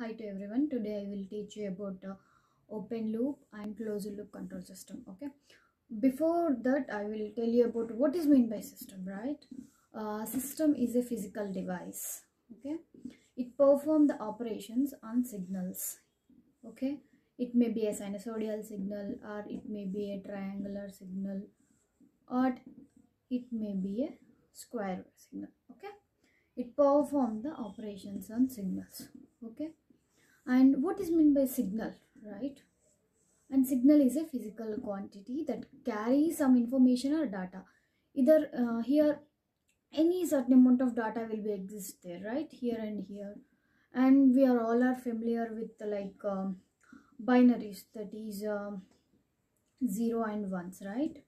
Hi to everyone. Today I will teach you about open loop and closed loop control system. Okay. Before that, I will tell you about what is meant by system. Right. System is a physical device. Okay. It performs the operations on signals. Okay. It may be a sinusoidal signal, or it may be a triangular signal, or it may be a square wave signal. Okay. It performs the operations on signals. Okay. And what is meant by signal, right? And signal is a physical quantity that carries some information or data. Either here any certain amount of data will be exist there, right? Here and here. And we are all are familiar with binaries, that is 0 and 1s, right?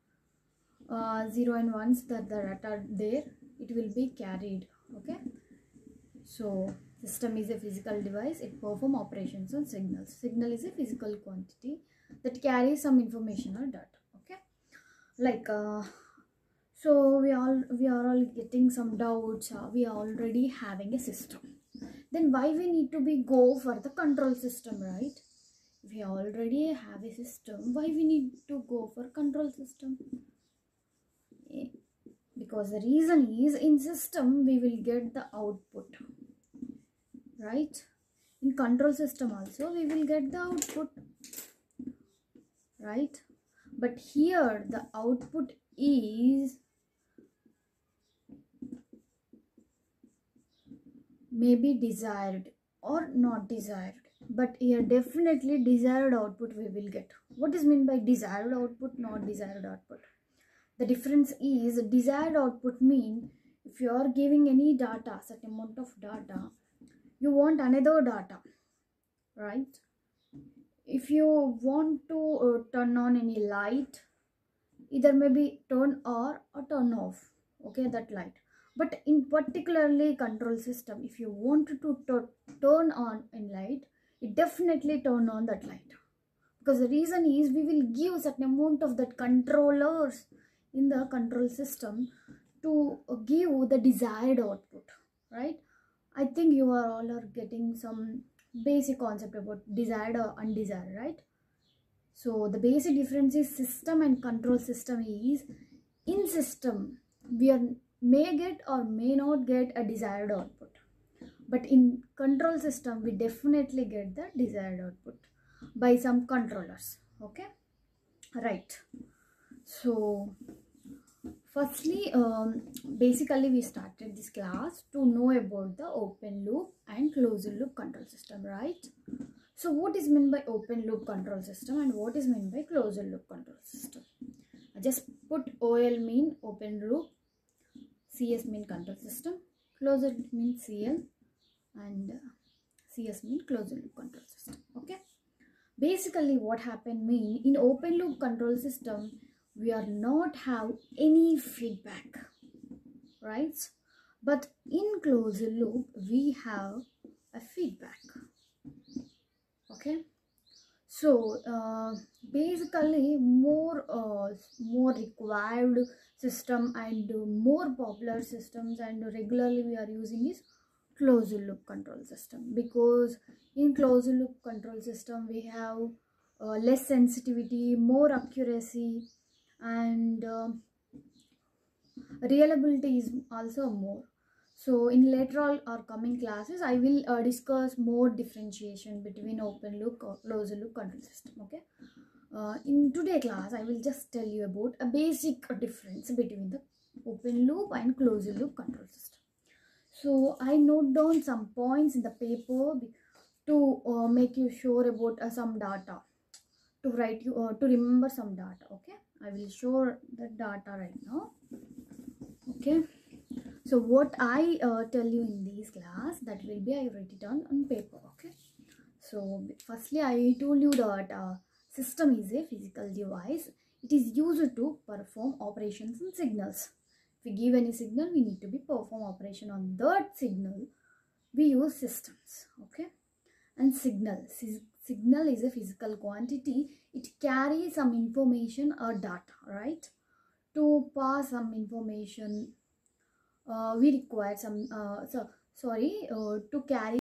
0 and 1s, that the data there, it will be carried. Okay. So system is a physical device. It performs operations on signals. Signal is a physical quantity that carries some information or data. Okay, so we are all getting some doubts. We are already having a system. Then why we need to be go for the control system, right? We already have a system. Why we need to go for control system? Because the reason is, in system we will get the output, right? In control system also we will get the output, right? But here the output is maybe desired or not desired, but here definitely desired output we will get. What is meant by desired output, not desired output? The difference is, desired output mean if you are giving any data, certain amount of data, you want another data, right? If you want to turn on any light, either maybe turn on or turn off, okay, that light. But in particularly control system, if you want to turn on a light, it definitely turn on that light, because the reason is we will give certain amount of that controllers in the control system to give the desired output, right? I think you are all are getting some basic concept about desired or undesired, right? So the basic difference is system and control system is, in system we may get or may not get a desired output, but in control system we definitely get the desired output by some controllers. Okay, right. So firstly, basically we started this class to know about the open loop and closed loop control system, right? So what is meant by open loop control system and what is meant by closed loop control system? I just put OL mean open loop, CS mean control system, closed mean CL, and CS mean closed loop control system. Okay. Basically what happened mean, in open loop control system we are not have any feedback, right? But in closed loop we have a feedback. Okay. So basically more required system and more popular systems and regularly we are using is closed loop control system, because in closed loop control system we have less sensitivity, more accuracy, and reliability is also more. So in later or coming classes I will discuss more differentiation between open loop or closed loop control system. Okay, in today class I will just tell you about a basic difference between the open loop and closed loop control system. So I note down some points in the paper to make you sure about some data, to write you to remember some data. Okay, I will show the data right now. Okay, so what I tell you in this class, that will be I write it on paper. Okay, so firstly I told you that system is a physical device. It is used to perform operations and signals. If we give any signal, we need to be perform operation on that signal. We use systems. Okay, and signal is a physical quantity. It carries some information or data, right? To pass some information we require some to carry